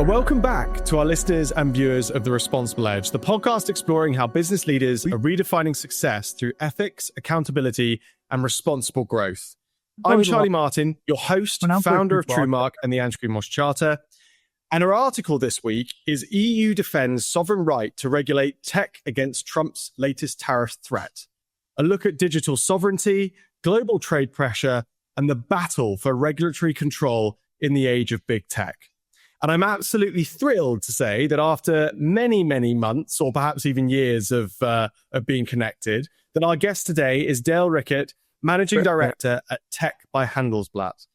Welcome back to our listeners and viewers of The Responsible Edge, the podcast exploring how business leaders are redefining success through ethics, accountability, and responsible growth. I'm Charlie Martin, your host, founder of TrueMark and the Andrew Moss Charter. And our article this week is EU defends sovereign right to regulate tech against Trump's latest tariff threat. A look at digital sovereignty, global trade pressure, and the battle for regulatory control in the age of big tech. And I'm absolutely thrilled to say that after many, many months, or perhaps even years of being connected, that our guest today is Dale Rickett, Managing Director at Tech by Handelsblatt.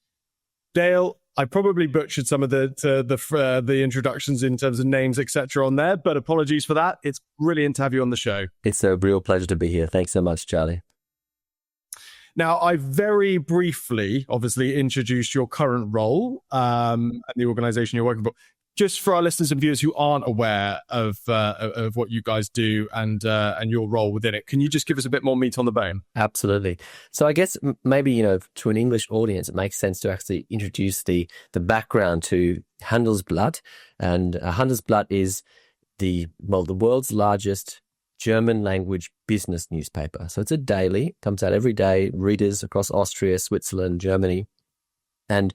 Dale, I probably butchered some of the introductions in terms of names, etc. on there, but apologies for that. It's brilliant to have you on the show. It's a real pleasure to be here. Thanks so much, Charlie. Now, I very briefly, obviously, introduced your current role and the organization you're working for. Just for our listeners and viewers who aren't aware of what you guys do and your role within it, can you just give us a bit more meat on the bone? Absolutely. So I guess maybe, to an English audience, it makes sense to actually introduce the background to Handelsblatt. And Handelsblatt is the world's largest German language business newspaper. So it's a daily, comes out every day, readers across Austria, Switzerland, Germany. And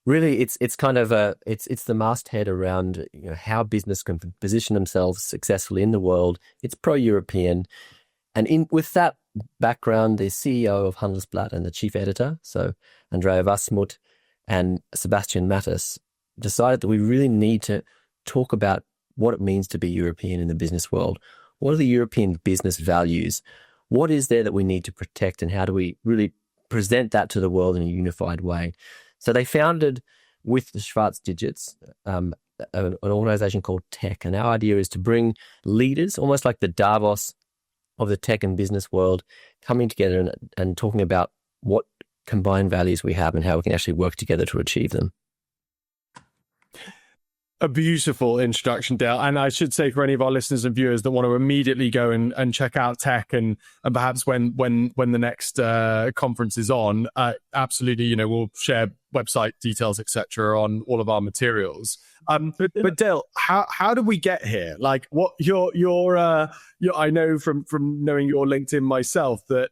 really it's kind of it's the masthead around how business can position themselves successfully in the world. It's pro-European. And with that background, the CEO of Handelsblatt and the chief editor, so Andrea Wasmuth and Sebastian Mattis, decided that we really need to talk about what it means to be European in the business world. What are the European business values? What is there that we need to protect, and how do we really present that to the world in a unified way? So they founded, with the Schwarz Digits, an organization called Tech. And our idea is to bring leaders, almost like the Davos of the tech and business world, coming together and talking about what combined values we have and how we can actually work together to achieve them. A beautiful introduction, Dale. And I should say, for any of our listeners and viewers that want to immediately go and check out Tech and perhaps when the next conference is on, absolutely, we'll share website details, etc. on all of our materials. But Dale, how did we get here? Like, what your I know from knowing your LinkedIn myself that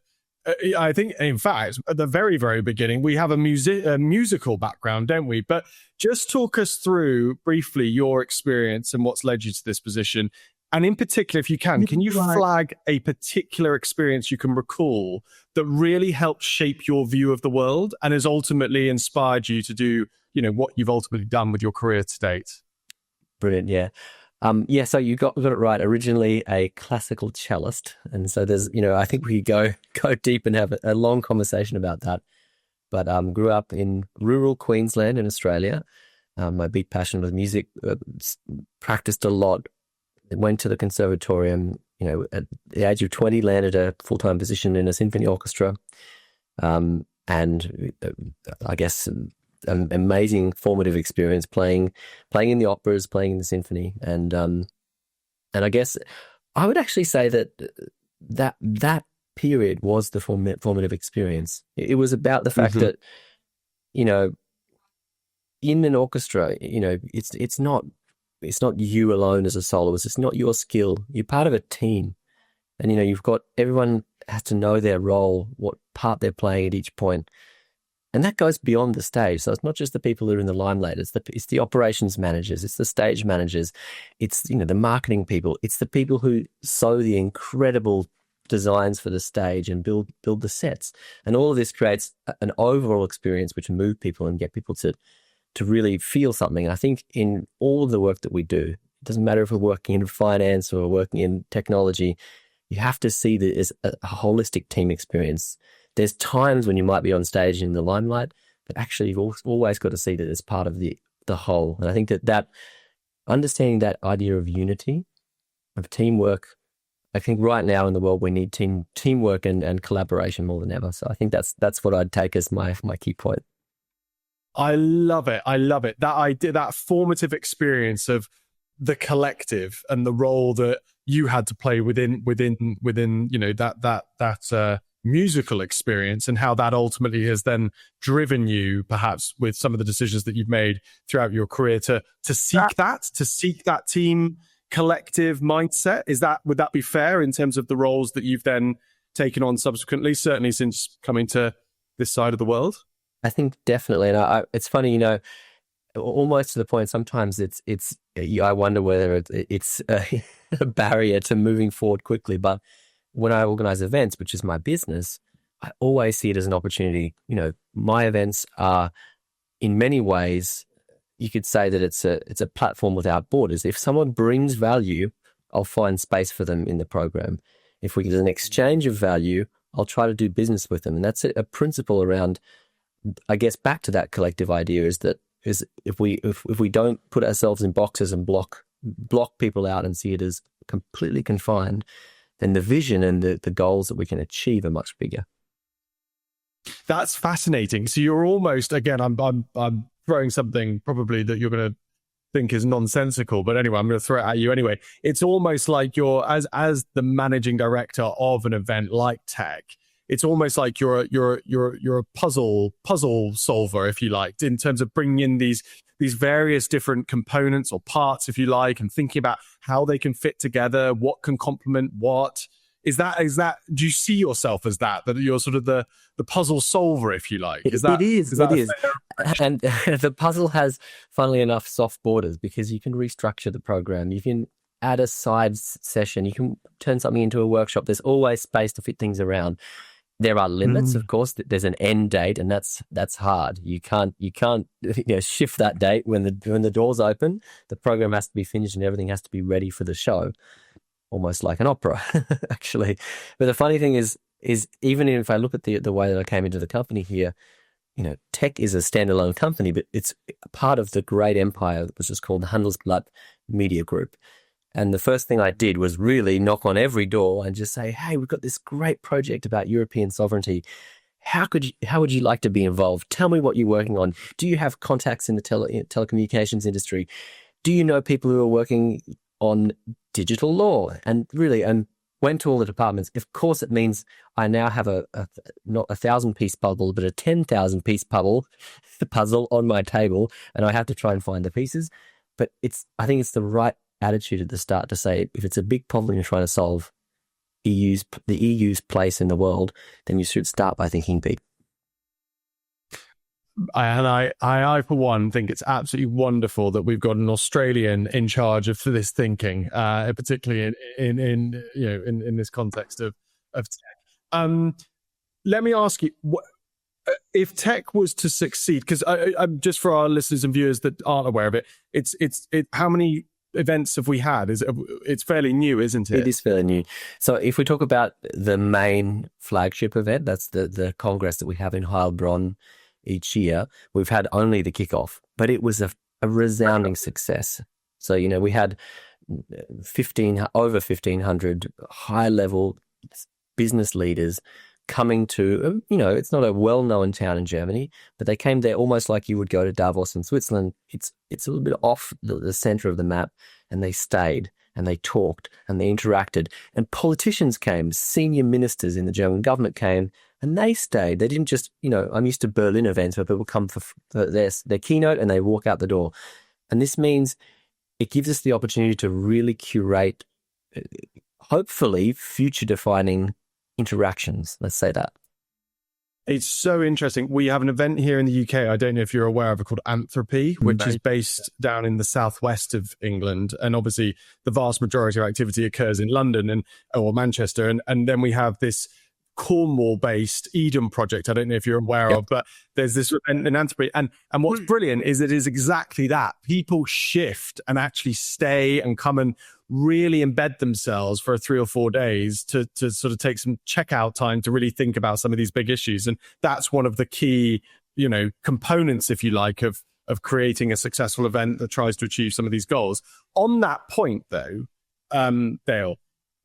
I think, in fact, at the very, very beginning, we have a musical background, don't we? But just talk us through briefly your experience and what's led you to this position. And in particular, if you can you flag a particular experience you can recall that really helped shape your view of the world and has ultimately inspired you to do, what you've ultimately done with your career to date? Brilliant, yeah. So you got it right. Originally a classical cellist, and so there's, I think we could go deep and have a long conversation about that. But grew up in rural Queensland in Australia. My big passion was music. Practiced a lot. Went to the conservatorium. At the age of 20, landed a full-time position in a symphony orchestra, and I guess an amazing formative experience playing in the operas, playing in the symphony, and I guess I would actually say that period was the formative experience. It was about the fact that in an orchestra, it's not you alone as a soloist. It's not your skill. You're part of a team, and you've got everyone has to know their role, what part they're playing at each point. And that goes beyond the stage. So it's not just the people who are in the limelight. It's the operations managers. It's the stage managers. It's, the marketing people. It's the people who sew the incredible designs for the stage and build the sets. And all of this creates an overall experience which move people and get people to really feel something. I think in all of the work that we do, it doesn't matter if we're working in finance or working in technology, you have to see that as a holistic team experience. There's times when you might be on stage in the limelight, but actually you've always got to see that as part of the whole. And I think that understanding that idea of unity, of teamwork, I think right now in the world we need teamwork and collaboration more than ever. So I think that's what I'd take as my key point. I love it. That idea, that formative experience of the collective and the role that you had to play within that musical experience and how that ultimately has then driven you, perhaps with some of the decisions that you've made throughout your career to seek that team collective mindset. Would that be fair in terms of the roles that you've then taken on subsequently, certainly since coming to this side of the world? I think definitely. And it's funny, almost to the point, sometimes I wonder whether it's a barrier to moving forward quickly. But when I organize events, which is my business, I always see it as an opportunity. My events are, in many ways, you could say that it's a platform without borders. If someone brings value, I'll find space for them in the program. If we get an exchange of value, I'll try to do business with them. And that's a principle around, I guess, back to that collective idea is if we don't put ourselves in boxes and block people out and see it as completely confined, then the vision and the goals that we can achieve are much bigger. That's fascinating. So you're almost, again, I'm throwing something probably that you're going to think is nonsensical, but anyway, I'm going to throw it at you anyway. It's almost like you're, as the managing director of an event like Tech, it's almost like you're a puzzle solver, if you like, in terms of bringing in these various different components or parts, if you like, and thinking about how they can fit together, what can complement what. Is that? Do you see yourself as that you're sort of the puzzle solver, if you like? It is. And the puzzle has, funnily enough, soft borders because you can restructure the program. You can add a side session. You can turn something into a workshop. There's always space to fit things around. There are limits, of course. There's an end date, and that's hard. You can't shift that date when the doors open. The program has to be finished, and everything has to be ready for the show. Almost like an opera, actually. But the funny thing is even if I look at the way that I came into the company here, Tech is a standalone company, but it's part of the great empire, which is called the Handelsblatt Media Group. And the first thing I did was really knock on every door and just say, hey, we've got this great project about European sovereignty. How would you like to be involved? Tell me what you're working on. Do you have contacts in the telecommunications industry? Do you know people who are working on digital law? And went to all the departments. Of course, it means I now have not a 1,000-piece puzzle, but a 10,000-piece puzzle on my table, and I have to try and find the pieces. But I think it's the right attitude at the start to say, if it's a big problem you're trying to solve, the EU's place in the world, then you should start by thinking big. I for one think it's absolutely wonderful that we've got an Australian in charge of this thinking, particularly in this context of tech. Let me ask you, if tech was to succeed, because I'm just for our listeners and viewers that aren't aware of it, it's how many events have we had? It's fairly new, isn't it? It is fairly new. So if we talk about the main flagship event, that's the Congress that we have in Heilbronn each year, we've had only the kickoff, but it was a resounding success. So, we had over 1,500 high-level business leaders coming to, it's not a well-known town in Germany, but they came there almost like you would go to Davos in Switzerland. It's a little bit off the center of the map, and they stayed and they talked and they interacted, and politicians came, senior ministers in the German government came, and they stayed. They didn't just, I'm used to Berlin events where people come for their keynote and they walk out the door. And this means it gives us the opportunity to really curate, hopefully, future-defining interactions. Let's say that. It's so interesting. We have an event here in the UK, I don't know if you're aware of it, called Anthropy, which is based down in the southwest of England. And obviously, the vast majority of activity occurs in London or Manchester. And then we have this Cornwall-based Eden project. I don't know if you're aware of, but there's this event in Anthropy. And what's brilliant is it is exactly that. People shift and actually stay and come and really embed themselves for 3 or 4 days to sort of take some checkout time to really think about some of these big issues. And that's one of the key, components, if you like, of creating a successful event that tries to achieve some of these goals. On that point, though, Dale,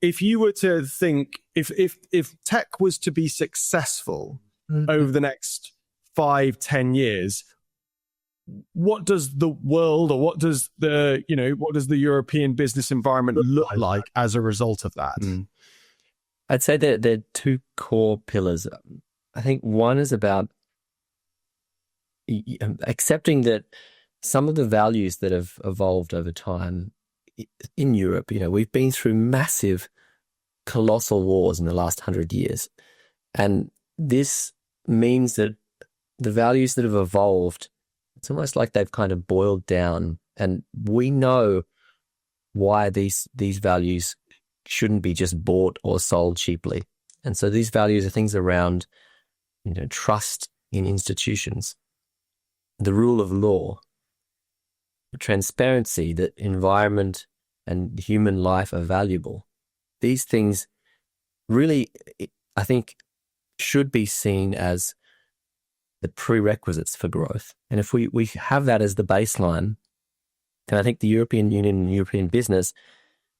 if you were to think, if tech was to be successful over the next 5-10 years, what does the world, or what does the European business environment look like as a result of that? I'd say that there are two core pillars. I think one is about accepting that some of the values that have evolved over time in Europe, we've been through massive, colossal wars in the last 100 years. And this means that the values that have evolved, it's almost like they've kind of boiled down, and we know why these values shouldn't be just bought or sold cheaply. And so these values are things around, trust in institutions, the rule of law, transparency, that environment and human life are valuable. These things really, I think, should be seen as the prerequisites for growth. And if we have that as the baseline, then I think the European Union and European business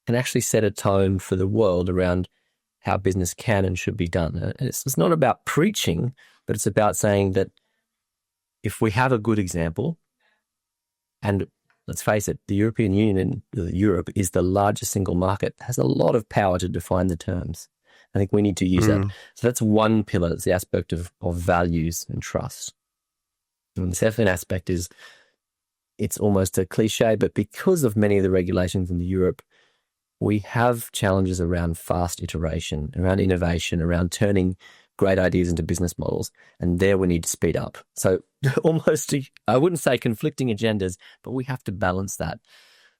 can actually set a tone for the world around how business can and should be done. It's not about preaching, but it's about saying that if we have a good example, and let's face it, the European Union and Europe is the largest single market, has a lot of power to define the terms. I think we need to use that. So that's one pillar. It's the aspect of values and trust. And the second aspect is, it's almost a cliche, but because of many of the regulations in Europe, we have challenges around fast iteration, around innovation, around turning great ideas into business models. And there we need to speed up. So almost, I wouldn't say conflicting agendas, but we have to balance that.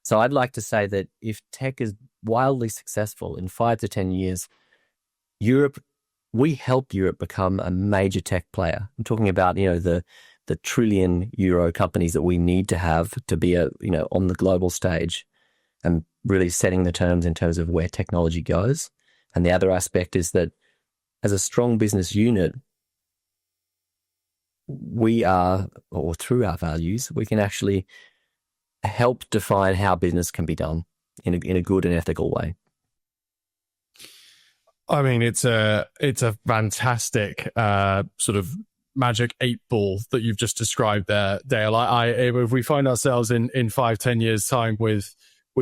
So I'd like to say that if tech is wildly successful in 5 to 10 years, we help Europe become a major tech player. I'm talking about, the trillion euro companies that we need to have to be on the global stage, and really setting the terms in terms of where technology goes. And the other aspect is that as a strong business unit, we are, or through our values, we can actually help define how business can be done in a good and ethical way. I mean, it's a fantastic sort of magic 8-ball that you've just described there, Dale. If we find ourselves in 5-10 years time with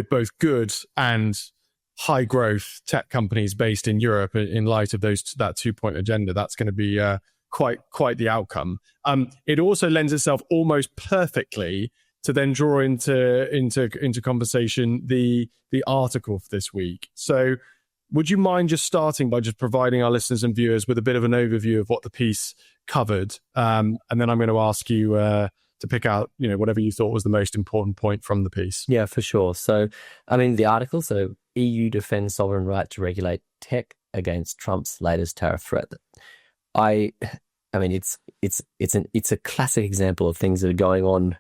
both good and high growth tech companies based in Europe, in light of that 2-point agenda, that's going to be quite the outcome. It also lends itself almost perfectly to then draw into conversation the article for this week. So would you mind just starting by just providing our listeners and viewers with a bit of an overview of what the piece covered? And then I'm going to ask you to pick out, whatever you thought was the most important point from the piece. Yeah, for sure. So, the article, so EU defends sovereign right to regulate tech against Trump's latest tariff threat. It's a classic example of things that are going on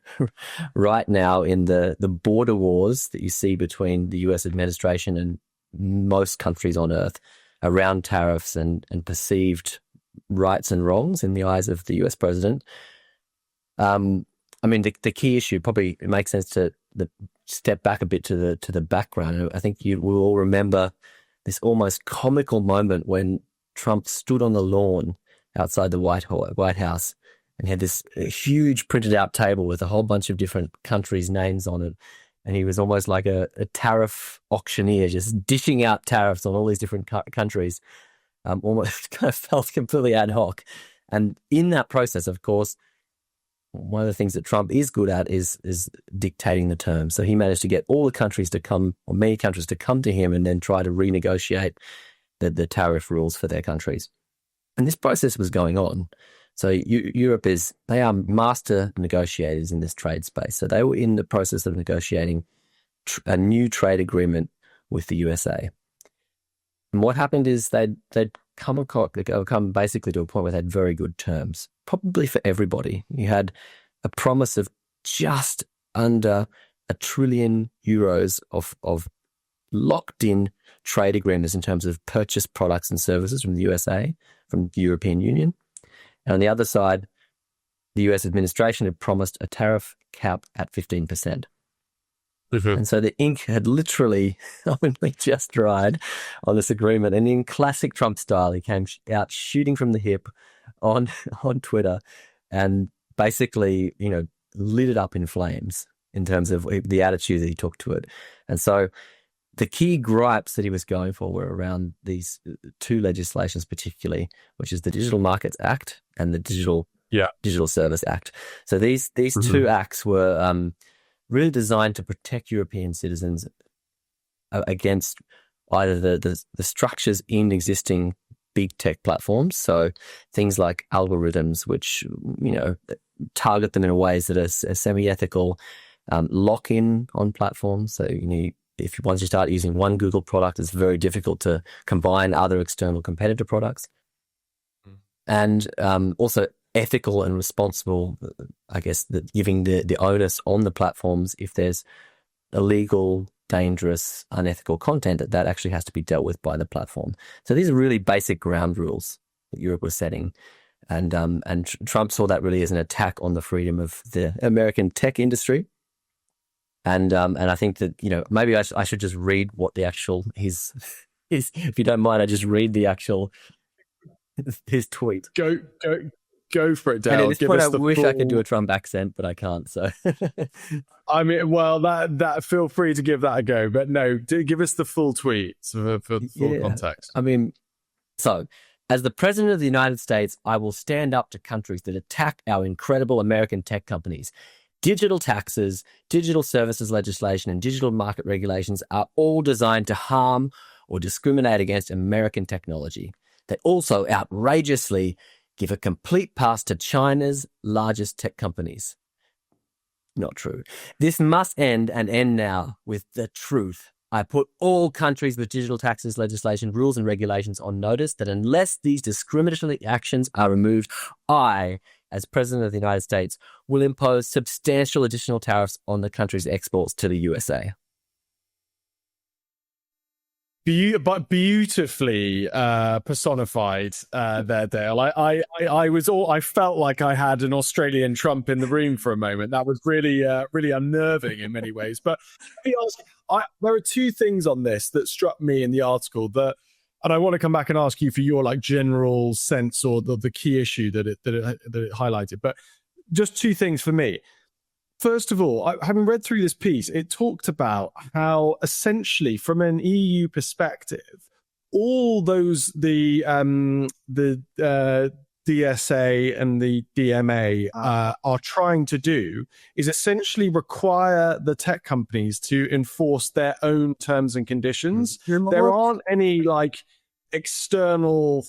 right now in the border wars that you see between the US administration and most countries on earth around tariffs and perceived rights and wrongs in the eyes of the US president. The key issue, probably it makes sense to step back a bit to the background. I think you will all remember this almost comical moment when Trump stood on the lawn outside the White House and he had this huge printed out table with a whole bunch of different countries' names on it. And he was almost like a tariff auctioneer, just dishing out tariffs on all these different countries. Almost kind of felt completely ad hoc. And in that process, of course, one of the things that Trump is good at is dictating the terms. So he managed to get all the countries to come, or many countries to come to him and then try to renegotiate the tariff rules for their countries. And this process was going on. So Europe they are master negotiators in this trade space. So they were in the process of negotiating a new trade agreement with the USA. And what happened is they'd come basically to a point where they had very good terms, probably for everybody. You had a promise of just under €1 trillion of locked in trade agreements in terms of purchased products and services from the USA, from the European Union. And on the other side, the US administration had promised a tariff cap at 15%. Mm-hmm. And so the ink had literally just dried on this agreement. And in classic Trump style, he came out shooting from the hip on Twitter and basically, lit it up in flames in terms of the attitude that he took to it. And so the key gripes that he was going for were around these two legislations, particularly, which is the Digital Markets Act and the Digital Service Act. So these two acts were really designed to protect European citizens against either the structures in existing big tech platforms, so things like algorithms, which target them in ways that are semi-ethical, lock-in on platforms. So if once you start using one Google product, it's very difficult to combine other external competitor products, and also ethical and responsible. I guess giving the onus on the platforms if there's illegal, dangerous, unethical content that actually has to be dealt with by the platform. So these are really basic ground rules that Europe was setting, and Trump saw that really as an attack on the freedom of the American tech industry. And I think that maybe I should just read what the actual his if you don't mind, I just read the actual his tweet. Go for it, Dale. And at this point, I wish I could do a Trump accent, but I can't. So, I mean, well, that feel free to give that a go, but no, give us the full tweet for full context. I mean, so as the president of the United States, I will stand up to countries that attack our incredible American tech companies. Digital taxes, digital services legislation, and digital market regulations are all designed to harm or discriminate against American technology. They also outrageously give a complete pass to China's largest tech companies. Not true. This must end, and end now, with the truth. I put all countries with digital taxes, legislation, rules, and regulations on notice that unless these discriminatory actions are removed, I, as President of the United States, will impose substantial additional tariffs on the country's exports to the USA. But beautifully personified there, Dale. I felt like I had an Australian Trump in the room for a moment. That was really unnerving in many ways. But to be honest, there are two things on this that struck me in the article and I want to come back and ask you for your general sense or the key issue that it highlighted. But just two things for me. First of all, having read through this piece, it talked about how essentially, from an EU perspective, all the DSA and the DMA are trying to do is essentially require the tech companies to enforce their own terms and conditions. There aren't any external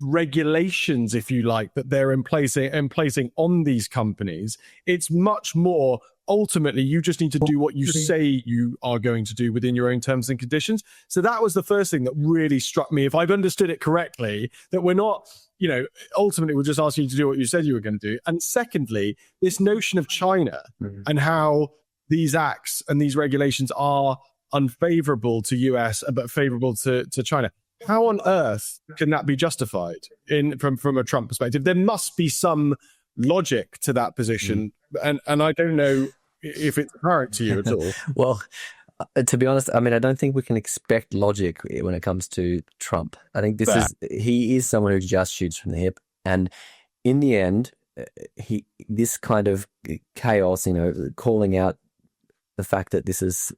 regulations, if you like, that they're placing on these companies. It's much more ultimately you just need to do what you say you are going to do within your own terms and conditions. So that was the first thing that really struck me, if I've understood it correctly, that we're not, ultimately we're just asking you to do what you said you were going to do. And secondly, this notion of China and how these acts and these regulations are unfavorable to US but favorable to China. How on earth can that be justified from a Trump perspective? There must be some logic to that position, and I don't know if it's apparent to you at all. Well, to be honest, I mean, I don't think we can expect logic when it comes to Trump. I think he is someone who just shoots from the hip, and in the end, this kind of chaos, calling out the fact that this is,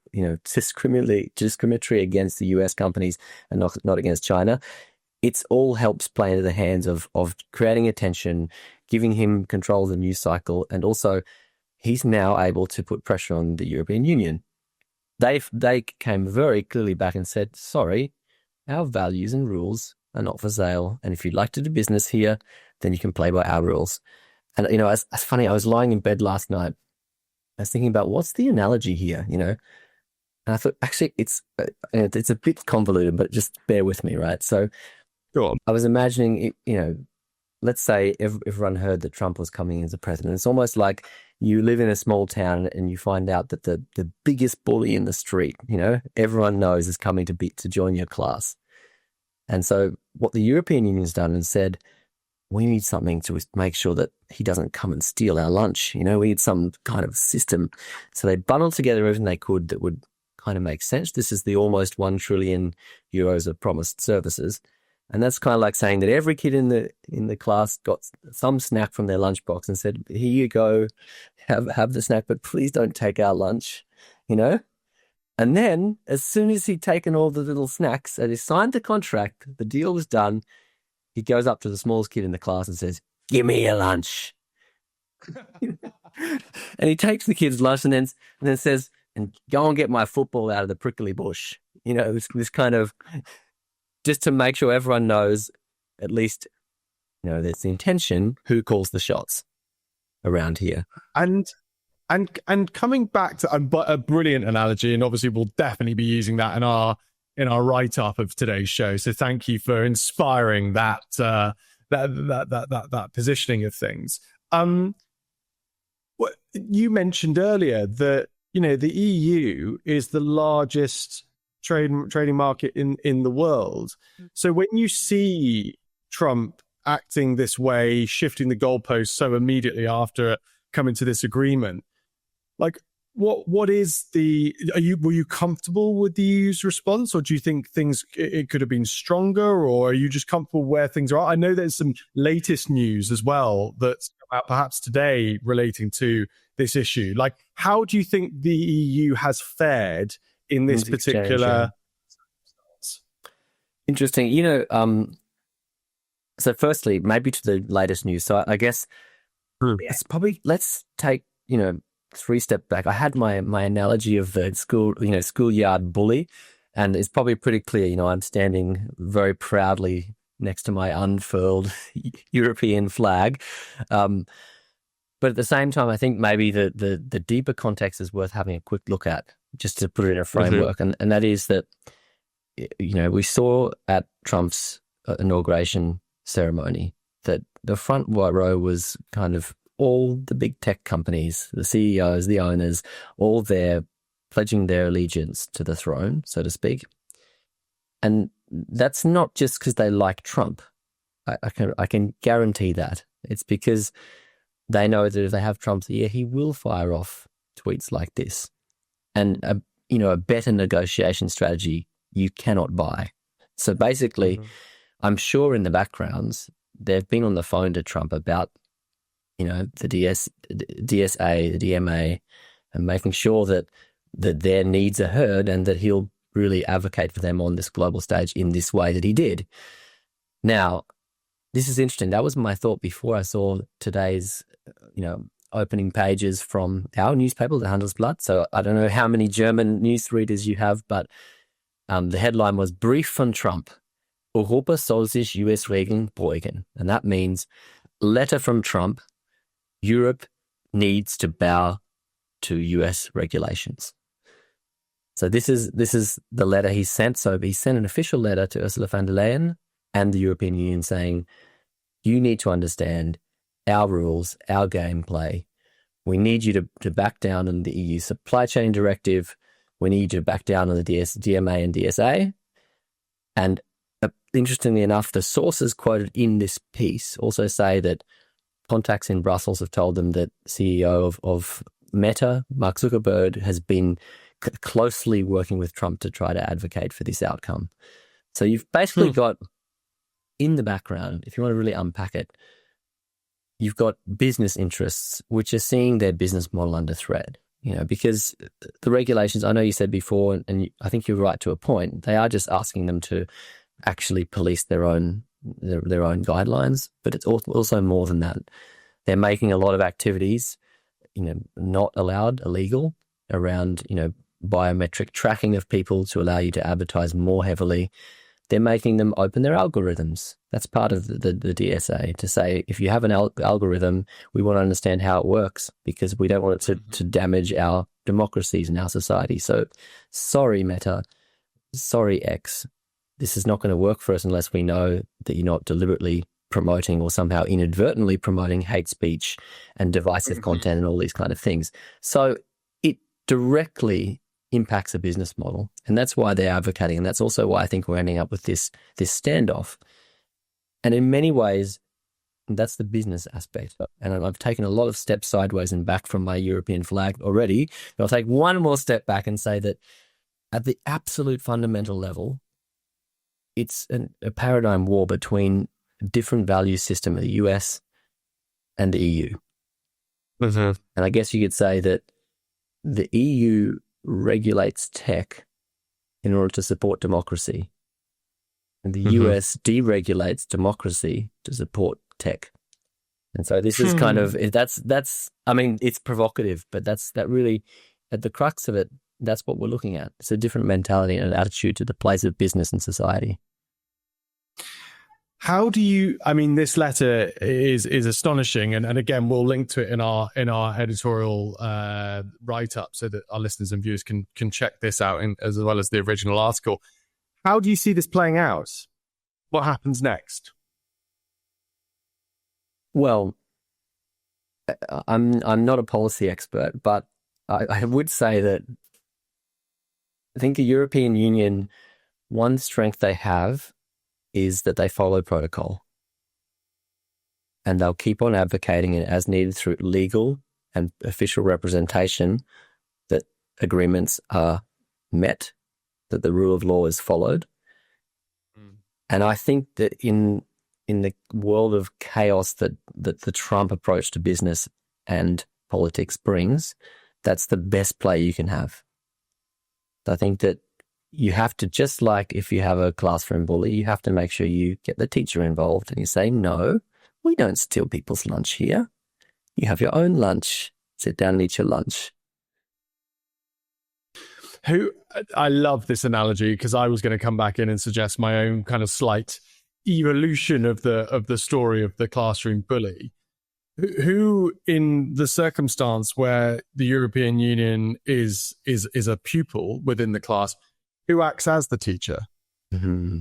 discriminatory against the US companies and not against China, it's all helps play into the hands of creating attention, giving him control of the news cycle, and also he's now able to put pressure on the European Union. They came very clearly back and said, sorry, our values and rules are not for sale, and if you'd like to do business here, then you can play by our rules. And it's funny, I was lying in bed last night, I was thinking about what's the analogy here, and I thought actually it's a bit convoluted, but just bear with me, right? So, go on. I was imagining, let's say everyone heard that Trump was coming as a president. It's almost like you live in a small town and you find out that the biggest bully in the street, everyone knows is coming to join your class. And so, what the European Union's done and said, we need something to make sure that he doesn't come and steal our lunch. We need some kind of system. So they bundled together everything they could that would kind of make sense. This is the almost 1 trillion euros of promised services. And that's kind of like saying that every kid in the class got some snack from their lunchbox and said, here you go, have the snack, but please don't take our lunch, And then, as soon as he'd taken all the little snacks and he signed the contract, the deal was done, he goes up to the smallest kid in the class and says, "Give me your lunch." And he takes the kid's lunch and then says, "And go and get my football out of the prickly bush." This kind of, just to make sure everyone knows, at least, there's the intention, who calls the shots around here. And coming back to a brilliant analogy, and obviously we'll definitely be using that in our write-up of today's show. So thank you for inspiring that positioning of things. What you mentioned earlier that the EU is the largest trading market in the world. So when you see Trump acting this way, shifting the goalposts so immediately after coming to this agreement, like what is were you comfortable with the EU's response, or do you think it could have been stronger, or are you just comfortable where things are? I know there's some latest news as well that's come out perhaps today relating to this issue. Like, how do you think the EU has fared in this particular circumstance? Interesting. So firstly, maybe to the latest news. So I guess it's probably, let's take, 3 steps back. I had my analogy of the schoolyard bully, and it's probably pretty clear. I'm standing very proudly next to my unfurled European flag. But at the same time, I think maybe the deeper context is worth having a quick look at, just to put it in a framework. Mm-hmm. And that is that, we saw at Trump's inauguration ceremony that the front row was kind of all the big tech companies, the CEOs, the owners, all there pledging their allegiance to the throne, so to speak. And that's not just because they like Trump. I can guarantee that. It's because they know that if they have Trump's ear, he will fire off tweets like this. And a better negotiation strategy you cannot buy. So basically, I'm sure in the backgrounds, they've been on the phone to Trump about, the DSA, the DMA, and making sure that their needs are heard and that he'll really advocate for them on this global stage in this way that he did. Now, this is interesting. That was my thought before I saw today's, opening pages from our newspaper, the Handelsblatt. So I don't know how many German news readers you have, but the headline was "Brief von Trump. Europa soll sich US-Regeln beugen." And that means letter from Trump, Europe needs to bow to US regulations. So this is the letter he sent. So he sent an official letter to Ursula von der Leyen and the European Union saying, you need to understand our rules, our gameplay. We need you to back down on the EU supply chain directive. We need you to back down on the DMA and DSA. And interestingly enough, the sources quoted in this piece also say that contacts in Brussels have told them that CEO of Meta, Mark Zuckerberg, has been closely working with Trump to try to advocate for this outcome. So you've basically got, in the background, if you want to really unpack it, you've got business interests which are seeing their business model under threat. Because the regulations, I know you said before, and I think you're right to a point, they are just asking them to actually police their own guidelines, but it's also more than that. They're making a lot of activities, not allowed, illegal, around, biometric tracking of people to allow you to advertise more heavily. They're making them open their algorithms. That's part of the DSA, to say, if you have an algorithm, we want to understand how it works, because we don't want it to damage our democracies and our society. So sorry, Meta, sorry, X, this is not going to work for us unless we know that you're not deliberately promoting or somehow inadvertently promoting hate speech and divisive content and all these kind of things. So it directly impacts a business model, and that's why they're advocating, and that's also why I think we're ending up with this standoff. And in many ways, that's the business aspect. And I've taken a lot of steps sideways and back from my European flag already, but I'll take one more step back and say that at the absolute fundamental level, it's a paradigm war between a different value system of the US and the EU. And I guess you could say that the EU regulates tech in order to support democracy, and the Mm-hmm. US deregulates democracy to support tech. And so this is kind of, that's, I mean, it's provocative, but that really, at the crux of it, that's what we're looking at. It's a different mentality and an attitude to the place of business and society. How do you, I mean, this letter is astonishing. And again, we'll link to it in our editorial write-up so that our listeners and viewers can check this out as well as the original article. How do you see this playing out? What happens next? Well, I'm not a policy expert, but I would say that I think the European Union, one strength they have is that they follow protocol. And they'll keep on advocating it as needed through legal and official representation that agreements are met, that the rule of law is followed. And I think that in the world of chaos that the Trump approach to business and politics brings, that's the best play you can have. I think that you have to, just like if you have a classroom bully, you have to make sure you get the teacher involved and you say, no, we don't steal people's lunch here. You have your own lunch. Sit down and eat your lunch. I love this analogy because I was going to come back in and suggest my own kind of slight evolution of the story of the classroom bully. Who in the circumstance where the European Union is a pupil within the class, who acts as the teacher? Mm-hmm.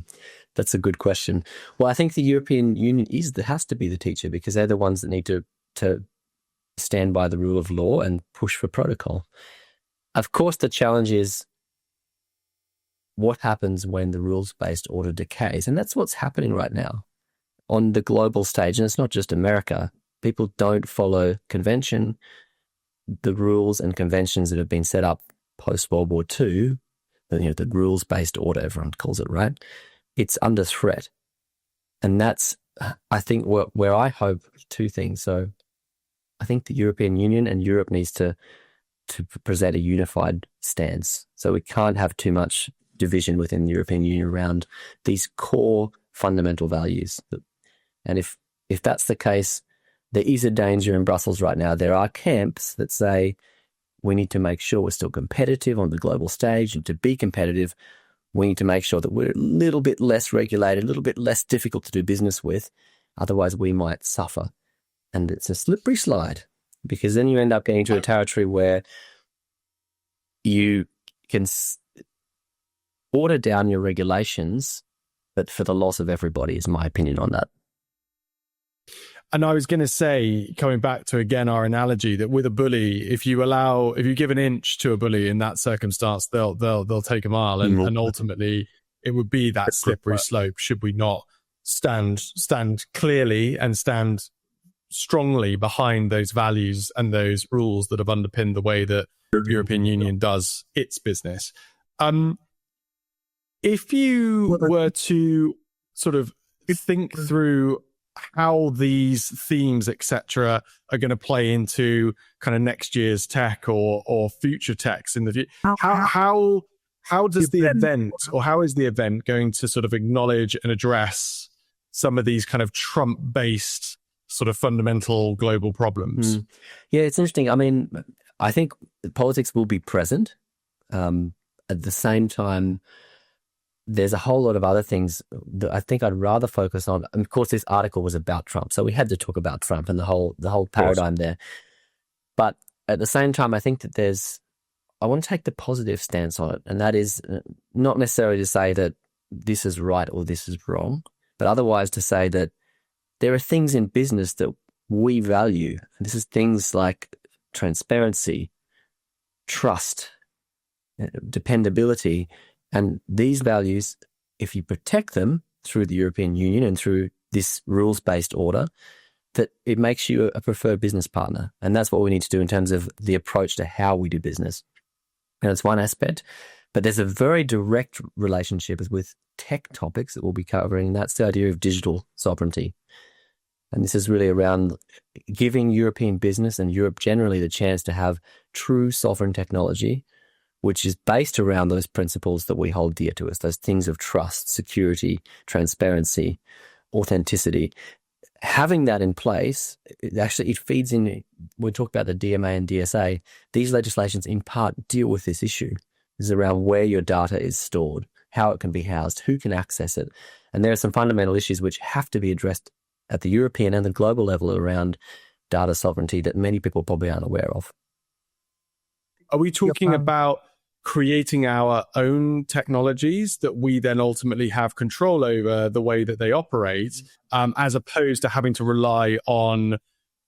That's a good question. Well, I think the European Union has to be the teacher because they're the ones that need to stand by the rule of law and push for protocol. Of course, the challenge is what happens when the rules-based order decays, and that's what's happening right now on the global stage. And it's not just America. People don't follow convention, the rules and conventions that have been set up post-World War II, the rules-based order, everyone calls it, right? It's under threat. And that's, I think, where I hope two things. So I think the European Union and Europe needs to present a unified stance. So we can't have too much division within the European Union around these core fundamental values. And if that's the case, there is a danger in Brussels right now. There are camps that say we need to make sure we're still competitive on the global stage, and to be competitive, we need to make sure that we're a little bit less regulated, a little bit less difficult to do business with. Otherwise, we might suffer. And it's a slippery slide because then you end up getting into a territory where you can order down your regulations, but for the loss of everybody is my opinion on that. And I was going to say, coming back to, again, our analogy that with a bully, if you give an inch to a bully in that circumstance, they'll take a mile. And ultimately it would be that slippery slope should we not stand clearly and stand strongly behind those values and those rules that have underpinned the way that the European Union does its business. If you were to sort of think through how these themes, etc., are going to play into kind of next year's tech or future techs in the future, how does the event, or how is the event going to sort of acknowledge and address some of these kind of Trump-based sort of fundamental global problems? Yeah, it's interesting. I mean, I think politics will be present. At the same time, there's a whole lot of other things that I think I'd rather focus on. And of course, this article was about Trump, so we had to talk about Trump and the whole paradigm there. But at the same time, I think that I want to take the positive stance on it, and that is not necessarily to say that this is right or this is wrong, but otherwise to say that there are things in business that we value. And this is things like transparency, trust, dependability. And these values, if you protect them through the European Union and through this rules-based order, that it makes you a preferred business partner. And that's what we need to do in terms of the approach to how we do business. And it's one aspect, but there's a very direct relationship with tech topics that we'll be covering, and that's the idea of digital sovereignty. And this is really around giving European business and Europe generally the chance to have true sovereign technology, which is based around those principles that we hold dear to us, those things of trust, security, transparency, authenticity. Having that in place, it feeds in. We talk about the DMA and DSA. These legislations in part deal with this issue. This is around where your data is stored, how it can be housed, who can access it. And there are some fundamental issues which have to be addressed at the European and the global level around data sovereignty that many people probably aren't aware of. Are we talking about creating our own technologies that we then ultimately have control over the way that they operate, as opposed to having to rely on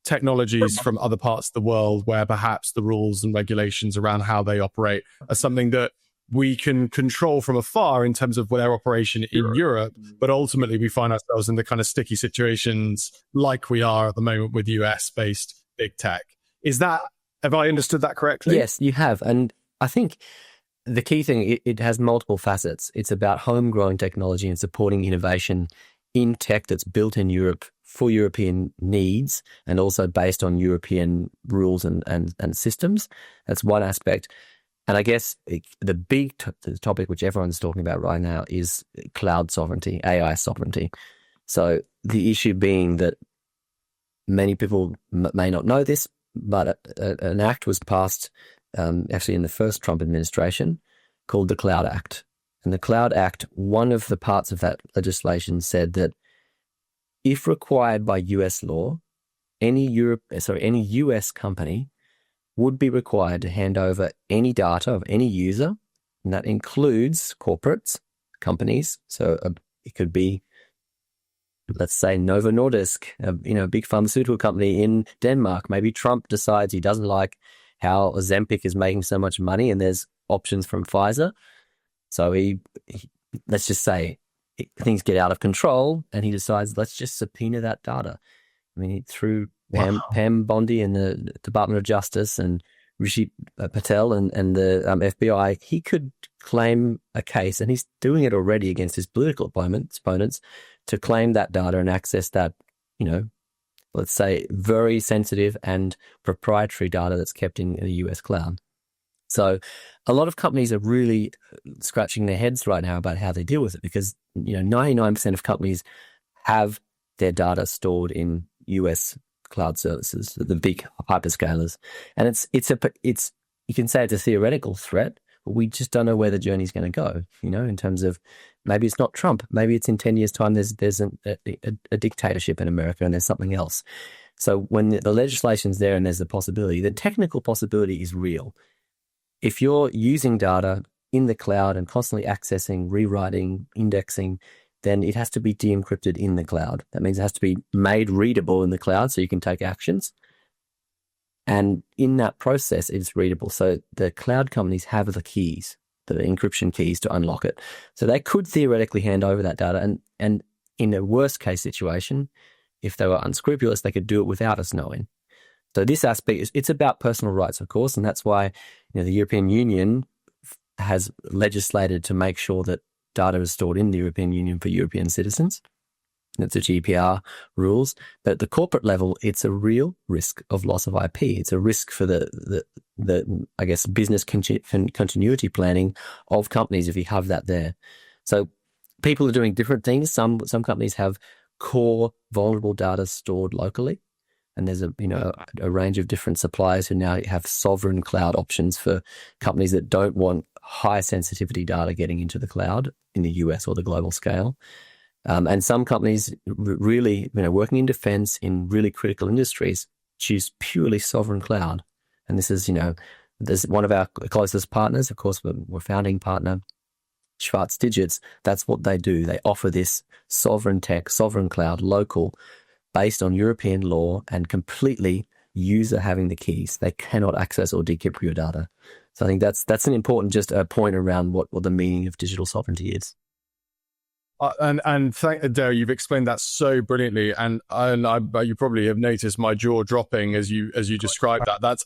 technologies from other parts of the world where perhaps the rules and regulations around how they operate are something that we can control from afar in terms of their operation in Europe, but ultimately we find ourselves in the kind of sticky situations like we are at the moment with US-based big tech. Have I understood that correctly? Yes, you have. And I think the key thing, it has multiple facets. It's about homegrown technology and supporting innovation in tech that's built in Europe for European needs and also based on European rules and systems. That's one aspect. And I guess the big topic which everyone's talking about right now is cloud sovereignty, AI sovereignty. So the issue being that many people may not know this, but an act was passed actually in the first Trump administration called the Cloud Act. And the Cloud Act, one of the parts of that legislation said that if required by US law, any US company would be required to hand over any data of any user, and that includes corporates, companies. So it could be, let's say, Novo Nordisk, a big pharmaceutical company in Denmark. Maybe Trump decides he doesn't like how Ozempic is making so much money and there's options from Pfizer. So he let's just say things get out of control and he decides, let's just subpoena that data. I mean, through Pam Bondi and the Department of Justice and Rishi Patel and the FBI, he could claim a case, and he's doing it already against his political opponents, to claim that data and access that, let's say, very sensitive and proprietary data that's kept in the US cloud. So a lot of companies are really scratching their heads right now about how they deal with it, because 99% of companies have their data stored in US cloud services, the big hyperscalers, and it's you can say it's a theoretical threat, but we just don't know where the journey's going to go. In terms of, maybe it's not Trump, maybe it's in 10 years' time. There's a dictatorship in America, and there's something else. So when the legislation's there and there's the possibility, the technical possibility is real. If you're using data in the cloud and constantly accessing, rewriting, indexing, then it has to be de-encrypted in the cloud. That means it has to be made readable in the cloud so you can take actions. And in that process, it's readable. So the cloud companies have the keys, the encryption keys to unlock it. So they could theoretically hand over that data. And in a worst case situation, if they were unscrupulous, they could do it without us knowing. So this aspect, it's about personal rights, of course. And that's why the European Union has legislated to make sure that data is stored in the European Union for European citizens. That's the GDPR rules. But at the corporate level, it's a real risk of loss of IP. It's a risk for the I guess, business continuity planning of companies if you have that there. So people are doing different things. Some companies have core vulnerable data stored locally. And there's a range of different suppliers who now have sovereign cloud options for companies that don't want high sensitivity data getting into the cloud in the US or the global scale. And some companies really, working in defense in really critical industries, choose purely sovereign cloud. And this is, there's one of our closest partners, of course, we're founding partner, Schwarz Digits. That's what they do. They offer this sovereign tech, sovereign cloud, local, based on European law and completely user having the keys. They cannot access or decrypt your data. So I think that's an important point around what the meaning of digital sovereignty is. And thank Darryl, you've explained that so brilliantly, and you probably have noticed my jaw dropping as you described that. That's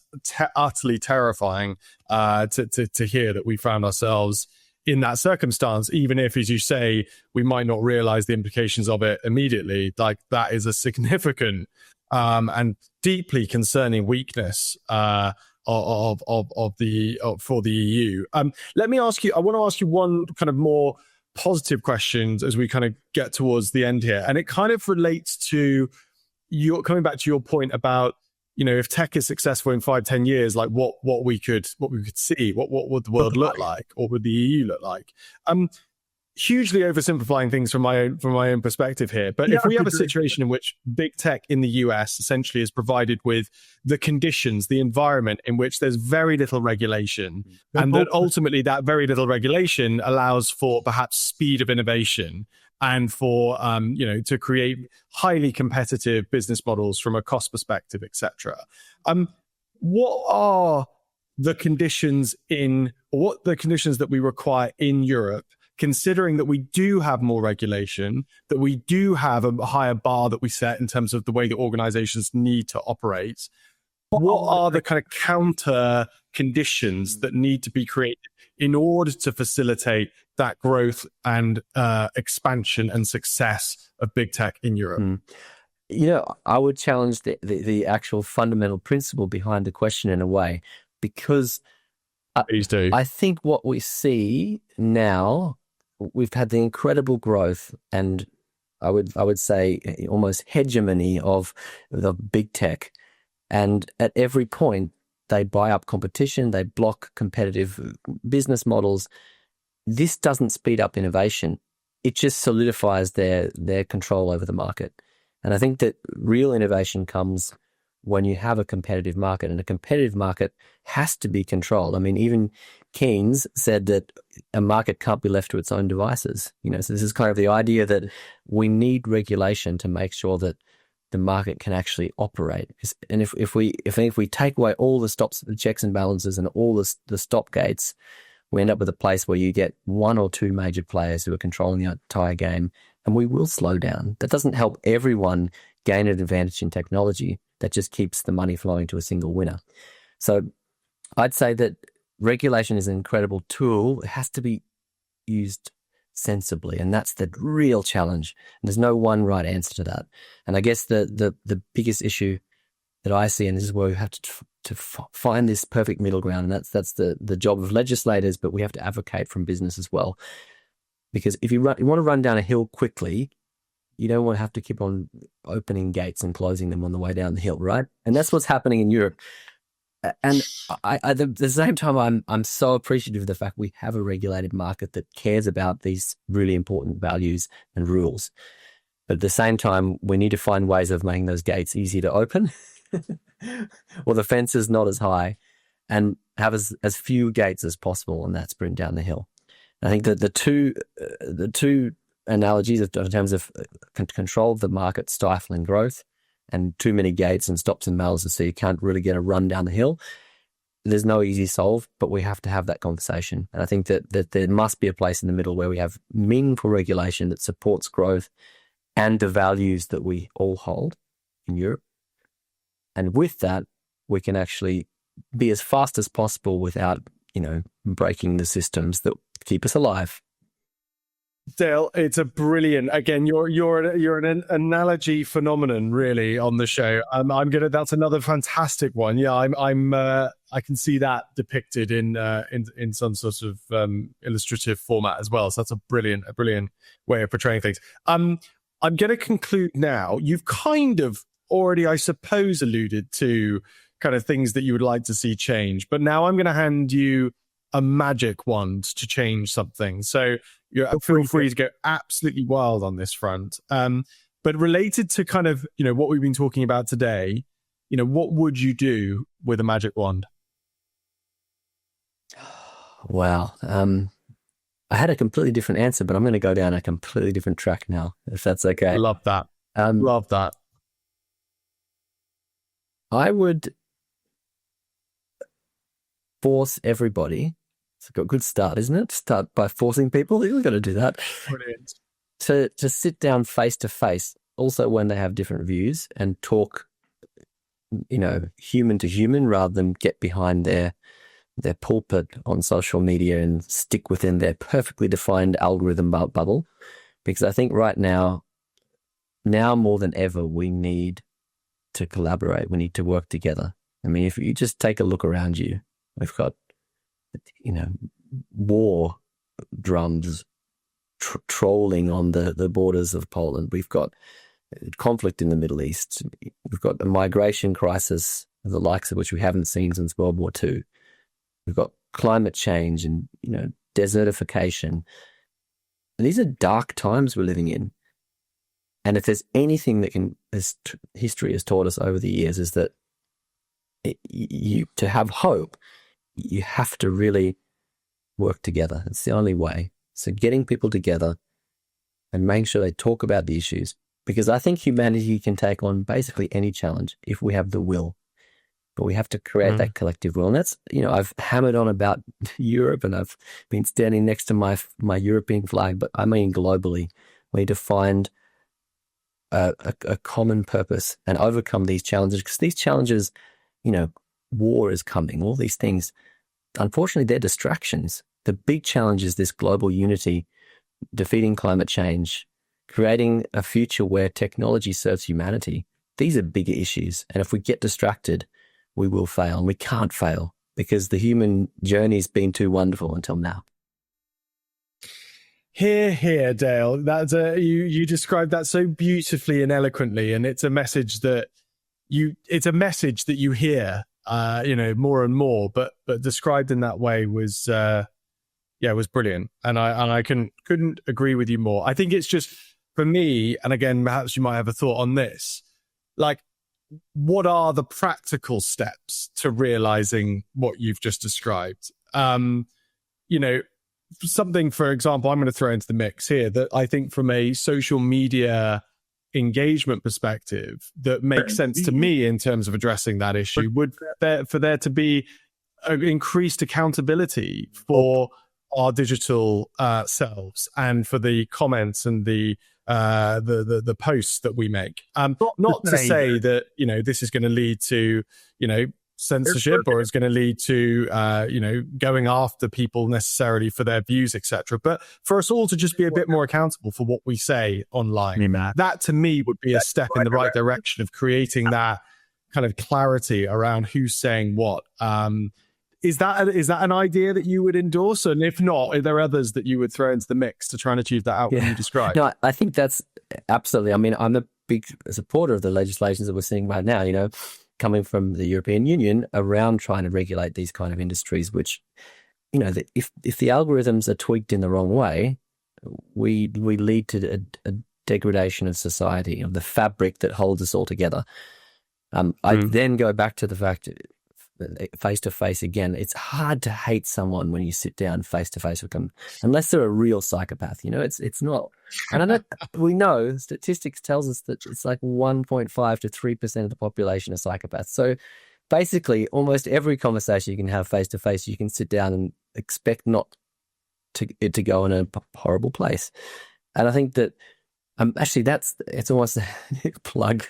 utterly terrifying to hear that we found ourselves in that circumstance, even if, as you say, we might not realize the implications of it immediately. Like, that is a significant and deeply concerning weakness for the EU. Let me ask you. I want to ask you one kind of more positive question as we kind of get towards the end here, and it kind of relates to your coming back to your point about, if tech is successful in 5-10 years, like what we could see, what would the world look like, or would the EU look like? Hugely oversimplifying things from my own perspective here, but if we have a situation in which big tech in the US essentially is provided with the conditions, the environment in which there's very little regulation, and that ultimately that very little regulation allows for perhaps speed of innovation and for to create highly competitive business models from a cost perspective, etc. What are the conditions that we require in Europe, considering that we do have more regulation, that we do have a higher bar that we set in terms of the way that organizations need to operate? What are the kind of counter conditions that need to be created in order to facilitate that growth and expansion and success of big tech in Europe? I would challenge the actual fundamental principle behind the question in a way, because Please do. I think what we see now, we've had the incredible growth and I would say almost hegemony of the big tech. And at every point, they buy up competition, they block competitive business models. This doesn't speed up innovation. It just solidifies their control over the market. And I think that real innovation comes when you have a competitive market, and a competitive market has to be controlled. I mean, even Keynes said that a market can't be left to its own devices. So this is kind of the idea that we need regulation to make sure that the market can actually operate. And if we take away all the checks and balances and all the stop gates, we end up with a place where you get one or two major players who are controlling the entire game, and we will slow down. That doesn't help everyone gain an advantage in technology. That just keeps the money flowing to a single winner. So I'd say that regulation is an incredible tool. It has to be used sensibly, and that's the real challenge. And there's no one right answer to that. And I guess the biggest issue that I see, and this is where we have to find this perfect middle ground, and that's the job of legislators, but we have to advocate from business as well. Because if you want to run down a hill quickly, you don't want to have to keep on opening gates and closing them on the way down the hill, right? And that's what's happening in Europe. And at the same time, I'm so appreciative of the fact we have a regulated market that cares about these really important values and rules. But at the same time, we need to find ways of making those gates easy to open or the fences not as high, and have as few gates as possible on that sprint down the hill. And I think that the two analogies in terms of control of the market stifling growth and too many gates and stops and mells, so you can't really get a run down the hill. There's no easy solve, but we have to have that conversation. And I think that there must be a place in the middle where we have meaningful regulation that supports growth and the values that we all hold in Europe. And with that, we can actually be as fast as possible without, breaking the systems that keep us alive. Dale, it's a brilliant. Again, you're an analogy phenomenon, really, on the show. That's another fantastic one. Yeah, I can see that depicted in some sort of illustrative format as well. So that's a brilliant way of portraying things. I'm going to conclude now. You've kind of already, I suppose, alluded to kind of things that you would like to see change, but now I'm going to hand you a magic wand to change something. So feel free to go absolutely wild on this front. But related to kind of, what we've been talking about today, what would you do with a magic wand? Wow. I had a completely different answer, but I'm going to go down a completely different track now, if that's okay. Love that. Love that. I would force everybody. It's a good start, isn't it? Start by forcing people. You've got to do that. Brilliant. To sit down face to face, also when they have different views, and talk, human to human, rather than get behind their pulpit on social media and stick within their perfectly defined algorithm bubble. Because I think right now more than ever, we need to collaborate. We need to work together. I mean, if you just take a look around you, we've got, war drums trolling on the borders of Poland. We've got conflict in the Middle East. We've got a migration crisis, the likes of which we haven't seen since World War II. We've got climate change and, desertification. And these are dark times we're living in. And if there's anything that history has taught us over the years, is that to have hope, you have to really work together. It's the only way. So getting people together and making sure they talk about the issues, because I think humanity can take on basically any challenge if we have the will. But we have to create that collective will. And that's, I've hammered on about Europe, and I've been standing next to my European flag, but I mean globally. We need to find a common purpose and overcome these challenges, because these challenges, war is coming, all these things, unfortunately, they're distractions. The big challenge is this global unity, defeating climate change, creating a future where technology serves humanity. These are bigger issues. And if we get distracted, we will fail. And we can't fail because the human journey's been too wonderful until now. Here, Dale. That's you described that so beautifully and eloquently, and it's a message that you hear, more and more. But described in that way was brilliant, and I couldn't agree with you more. I think it's just for me, and again, perhaps you might have a thought on this. Like, what are the practical steps to realizing what you've just described? Something, for example, I'm going to throw into the mix here that I think from a social media engagement perspective that makes sense to me in terms of addressing that issue would for there to be increased accountability for our digital selves and for the comments and the posts that we make. Not to say that this is going to lead to censorship or it's going to lead to going after people necessarily for their views, etc. But for us all to just be a bit more accountable for what we say online, that to me would be a step in the right direction of creating that kind of clarity around who's saying what. Is that an idea that you would endorse? And if not, are there others that you would throw into the mix to try and achieve that outcome you described? No, I think that's absolutely. I mean, I'm a big supporter of the legislations that we're seeing right now, coming from the European Union around trying to regulate these kind of industries, which, if the algorithms are tweaked in the wrong way, we lead to a degradation of society, of the fabric that holds us all together. I then go back to the fact face to face again. It's hard to hate someone when you sit down face to face with them, unless they're a real psychopath. It's not. And we know statistics tells us that it's like 1.5 to 3% of the population are psychopaths. So basically, almost every conversation you can have face to face, you can sit down and expect not it to go in a horrible place. And I think that actually it's almost a plug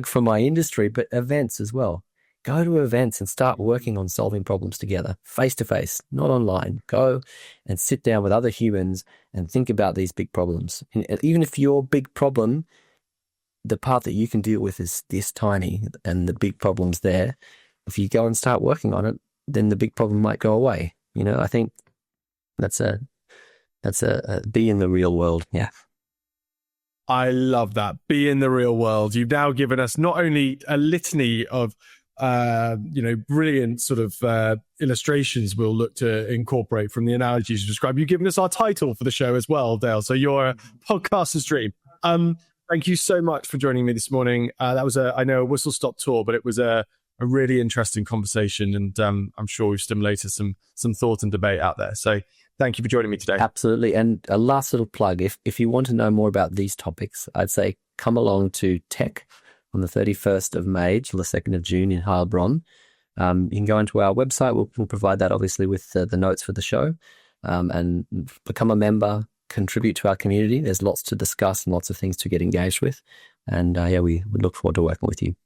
for my industry, but events as well. Go to events and start working on solving problems together, face to face, not online. Go and sit down with other humans and think about these big problems. And even if your big problem, the part that you can deal with is this tiny and the big problem's there, if you go and start working on it, then the big problem might go away. I think that's a be in the real world. Yeah. I love that. Be in the real world. You've now given us not only a litany of brilliant sort of illustrations we'll look to incorporate from the analogies you described. You've given us our title for the show as well, Dale. So you're a podcaster's dream. Thank you so much for joining me this morning. That was a whistle-stop tour, but it was a really interesting conversation, and I'm sure we've stimulated some thought and debate out there. So thank you for joining me today. Absolutely. And a last little plug, if you want to know more about these topics, I'd say come along to Tech on the 31st of May till the 2nd of June in Heilbronn. You can go into our website. We'll provide that obviously with the notes for the show, and become a member, contribute to our community. There's lots to discuss and lots of things to get engaged with. And we look forward to working with you.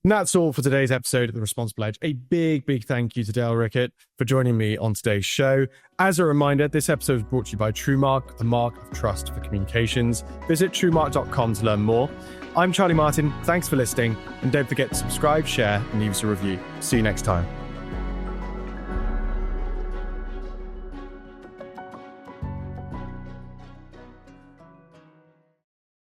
And that's all for today's episode of The Responsible Edge. A big thank you to Dale Rickett for joining me on today's show. As a reminder, this episode is brought to you by TrueMark, a mark of trust for communications. Visit truemark.com to learn more. I'm Charlie Martin. Thanks for listening. And don't forget to subscribe, share, and leave us a review. See you next time.